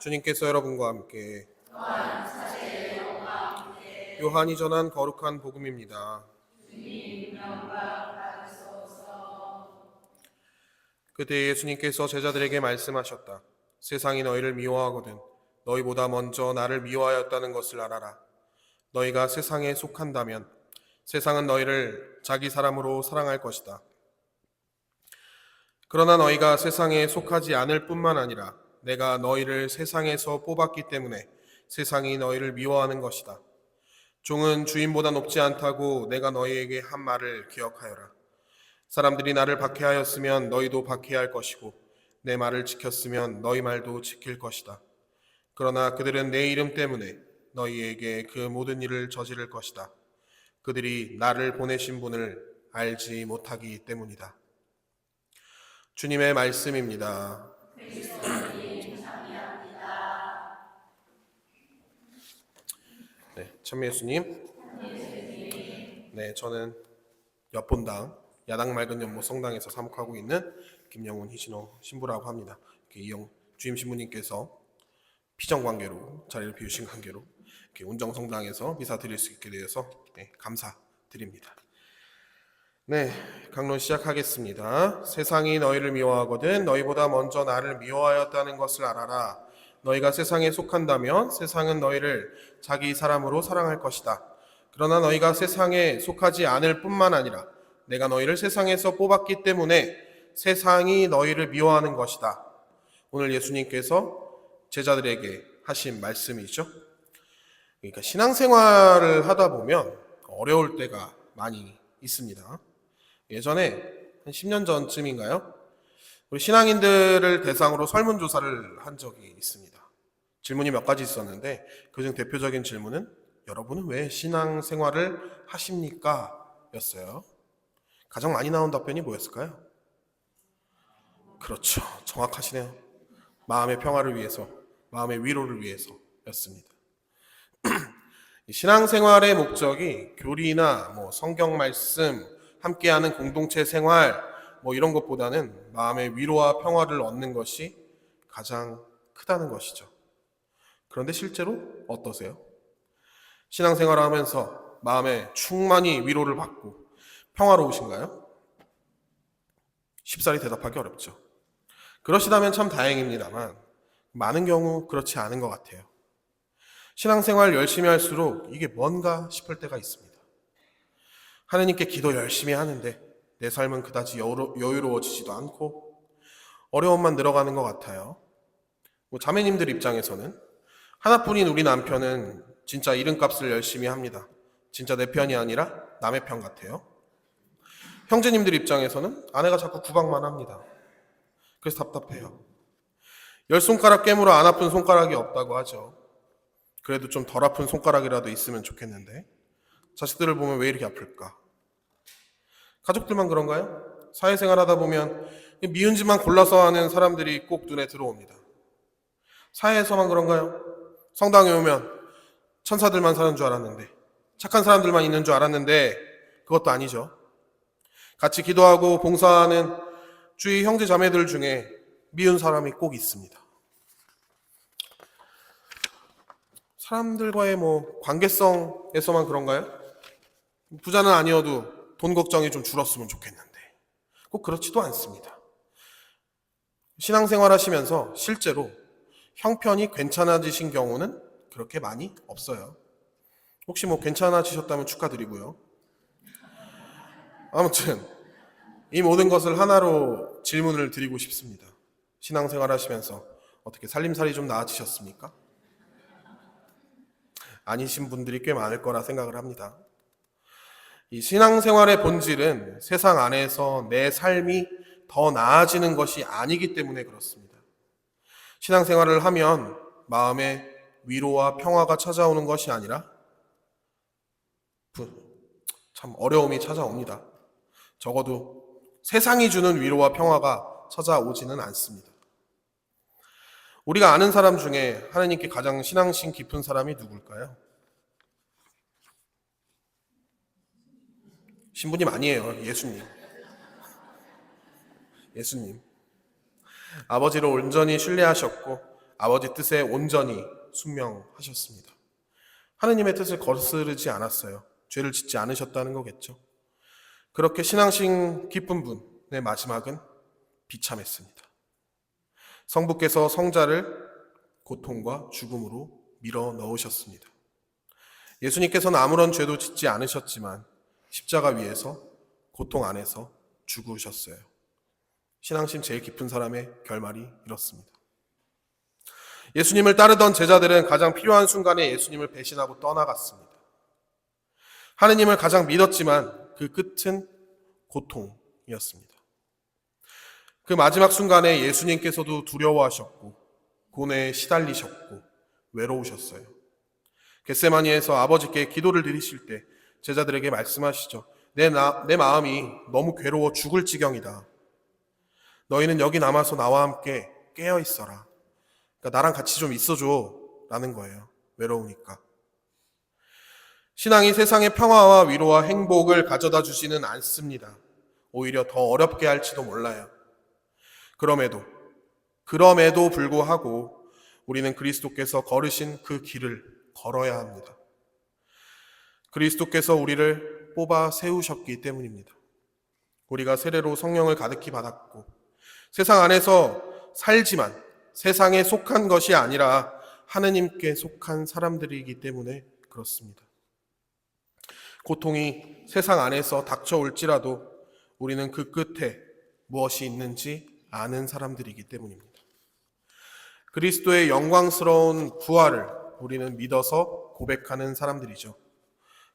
주님께서 여러분과 함께 요한이 전한 거룩한 복음입니다. 그때 예수님께서 제자들에게 말씀하셨다. 세상이 너희를 미워하거든 너희보다 먼저 나를 미워하였다는 것을 알아라. 너희가 세상에 속한다면 세상은 너희를 자기 사람으로 사랑할 것이다. 그러나 너희가 세상에 속하지 않을 뿐만 아니라 내가 너희를 세상에서 뽑았기 때문에 세상이 너희를 미워하는 것이다. 종은 주인보다 높지 않다고 내가 너희에게 한 말을 기억하여라. 사람들이 나를 박해하였으면 너희도 박해할 것이고 내 말을 지켰으면 너희 말도 지킬 것이다. 그러나 그들은 내 이름 때문에 너희에게 그 모든 일을 저지를 것이다. 그들이 나를 보내신 분을 알지 못하기 때문이다. 주님의 말씀입니다. 네, 참예수님. 네, 저는 옆본당 야당 맑은 연못 성당에서 사목하고 있는 김영훈 희신호 신부라고 합니다. 이영 주임 신부님께서 피정관계로 자리를 비우신 관계로 이렇게 운정성당에서 미사 드릴 수 있게 되어서 감사드립니다. 네, 강론 시작하겠습니다. 세상이 너희를 미워하거든 너희보다 먼저 나를 미워하였다는 것을 알아라. 너희가 세상에 속한다면 세상은 너희를 자기 사람으로 사랑할 것이다. 그러나 너희가 세상에 속하지 않을 뿐만 아니라 내가 너희를 세상에서 뽑았기 때문에 세상이 너희를 미워하는 것이다. 오늘 예수님께서 제자들에게 하신 말씀이죠. 그러니까 신앙생활을 하다 보면 어려울 때가 많이 있습니다. 예전에 한 10년 전쯤인가요? 우리 신앙인들을 대상으로 설문조사를 한 적이 있습니다. 질문이 몇 가지 있었는데 그중 대표적인 질문은 여러분은 왜 신앙생활을 하십니까? 였어요. 가장 많이 나온 답변이 뭐였을까요? 그렇죠. 정확하시네요. 마음의 평화를 위해서, 마음의 위로를 위해서 였습니다. 신앙생활의 목적이 교리나 성경 말씀, 함께하는 공동체 생활 이런 것보다는 마음의 위로와 평화를 얻는 것이 가장 크다는 것이죠. 그런데 실제로 어떠세요? 신앙생활을 하면서 마음에 충만히 위로를 받고 평화로우신가요? 쉽사리 대답하기 어렵죠. 그러시다면 참 다행입니다만 많은 경우 그렇지 않은 것 같아요. 신앙생활 열심히 할수록 이게 뭔가 싶을 때가 있습니다. 하느님께 기도 열심히 하는데 내 삶은 그다지 여유로워지지도 않고 어려움만 늘어가는 것 같아요. 자매님들 입장에서는 하나뿐인 우리 남편은 진짜 이름값을 열심히 합니다. 진짜 내 편이 아니라 남의 편 같아요. 형제님들 입장에서는 아내가 자꾸 구박만 합니다. 그래서 답답해요. 10손가락 깨물어 안 아픈 손가락이 없다고 하죠. 그래도 좀 덜 아픈 손가락이라도 있으면 좋겠는데 자식들을 보면 왜 이렇게 아플까? 가족들만 그런가요? 사회생활 하다 보면 미운 짓만 골라서 하는 사람들이 꼭 눈에 들어옵니다. 사회에서만 그런가요? 성당에 오면 천사들만 사는 줄 알았는데 착한 사람들만 있는 줄 알았는데 그것도 아니죠. 같이 기도하고 봉사하는 주위 형제 자매들 중에 미운 사람이 꼭 있습니다. 사람들과의 관계성에서만 그런가요? 부자는 아니어도 돈 걱정이 좀 줄었으면 좋겠는데 꼭 그렇지도 않습니다. 신앙생활 하시면서 실제로 형편이 괜찮아지신 경우는 그렇게 많이 없어요. 혹시 괜찮아지셨다면 축하드리고요. 아무튼 이 모든 것을 하나로 질문을 드리고 싶습니다. 신앙생활 하시면서 어떻게 살림살이 좀 나아지셨습니까? 아니신 분들이 꽤 많을 거라 생각을 합니다. 이 신앙생활의 본질은 세상 안에서 내 삶이 더 나아지는 것이 아니기 때문에 그렇습니다. 신앙생활을 하면 마음에 위로와 평화가 찾아오는 것이 아니라 참 어려움이 찾아옵니다. 적어도 세상이 주는 위로와 평화가 찾아오지는 않습니다. 우리가 아는 사람 중에 하나님께 가장 신앙심 깊은 사람이 누굴까요? 신부님 아니에요. 예수님. 아버지를 온전히 신뢰하셨고 아버지 뜻에 온전히 순명하셨습니다. 하느님의 뜻을 거스르지 않았어요. 죄를 짓지 않으셨다는 거겠죠. 그렇게 신앙심 깊은 분의 마지막은 비참했습니다. 성부께서 성자를 고통과 죽음으로 밀어 넣으셨습니다. 예수님께서는 아무런 죄도 짓지 않으셨지만 십자가 위에서 고통 안에서 죽으셨어요. 신앙심 제일 깊은 사람의 결말이 이렇습니다. 예수님을 따르던 제자들은 가장 필요한 순간에 예수님을 배신하고 떠나갔습니다. 하느님을 가장 믿었지만 그 끝은 고통이었습니다. 그 마지막 순간에 예수님께서도 두려워하셨고 고뇌에 시달리셨고 외로우셨어요. 겟세마니에서 아버지께 기도를 드리실 때 제자들에게 말씀하시죠. 내 마음이 너무 괴로워 죽을 지경이다. 너희는 여기 남아서 나와 함께 깨어 있어라. 그러니까 나랑 같이 좀 있어줘 라는 거예요. 외로우니까. 신앙이 세상의 평화와 위로와 행복을 가져다 주지는 않습니다. 오히려 더 어렵게 할지도 몰라요. 그럼에도 불구하고 우리는 그리스도께서 걸으신 그 길을 걸어야 합니다. 그리스도께서 우리를 뽑아 세우셨기 때문입니다. 우리가 세례로 성령을 가득히 받았고 세상 안에서 살지만 세상에 속한 것이 아니라 하느님께 속한 사람들이기 때문에 그렇습니다. 고통이 세상 안에서 닥쳐올지라도 우리는 그 끝에 무엇이 있는지 아는 사람들이기 때문입니다. 그리스도의 영광스러운 부활을 우리는 믿어서 고백하는 사람들이죠.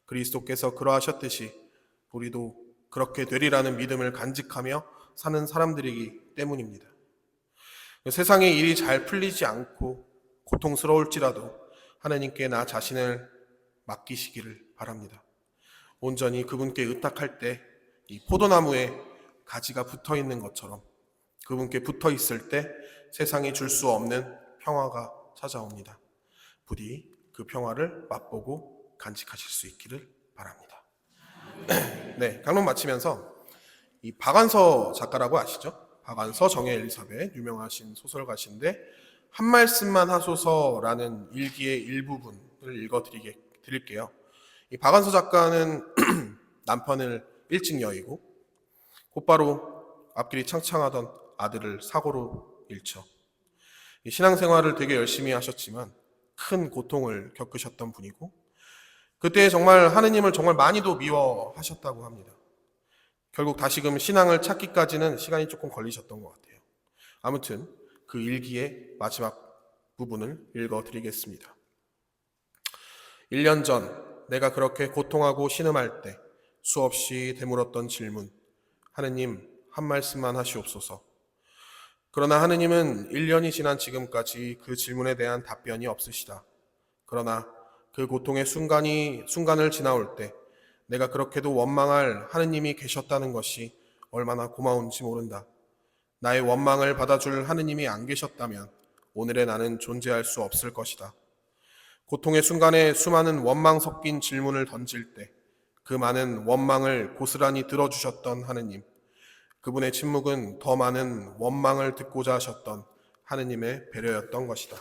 그리스도께서 그러하셨듯이 우리도 그렇게 되리라는 믿음을 간직하며 사는 사람들이기 때문입니다. 세상의 일이 잘 풀리지 않고 고통스러울지라도 하나님께 나 자신을 맡기시기를 바랍니다. 온전히 그분께 의탁할 때 이 포도나무에 가지가 붙어 있는 것처럼 그분께 붙어 있을 때 세상이 줄 수 없는 평화가 찾아옵니다. 부디 그 평화를 맛보고 간직하실 수 있기를 바랍니다. 네, 강론 마치면서 이 박완서 작가라고 아시죠? 박완서, 정혜 엘리사벳, 유명하신 소설가신데 한 말씀만 하소서라는 일기의 일부분을 읽어드릴게요. 이 박완서 작가는 남편을 일찍 여의고 곧바로 앞길이 창창하던 아들을 사고로 잃죠. 신앙생활을 되게 열심히 하셨지만 큰 고통을 겪으셨던 분이고 그때 정말 하느님을 정말 많이도 미워하셨다고 합니다. 결국 다시금 신앙을 찾기까지는 시간이 조금 걸리셨던 것 같아요. 아무튼 그 일기의 마지막 부분을 읽어드리겠습니다. 1년 전 내가 그렇게 고통하고 신음할 때 수없이 되물었던 질문, 하느님 한 말씀만 하시옵소서. 그러나 하느님은 1년이 지난 지금까지 그 질문에 대한 답변이 없으시다. 그러나 그 고통의 순간을 지나올 때 내가 그렇게도 원망할 하느님이 계셨다는 것이 얼마나 고마운지 모른다. 나의 원망을 받아줄 하느님이 안 계셨다면 오늘의 나는 존재할 수 없을 것이다. 고통의 순간에 수많은 원망 섞인 질문을 던질 때 그 많은 원망을 고스란히 들어주셨던 하느님, 그분의 침묵은 더 많은 원망을 듣고자 하셨던 하느님의 배려였던 것이다.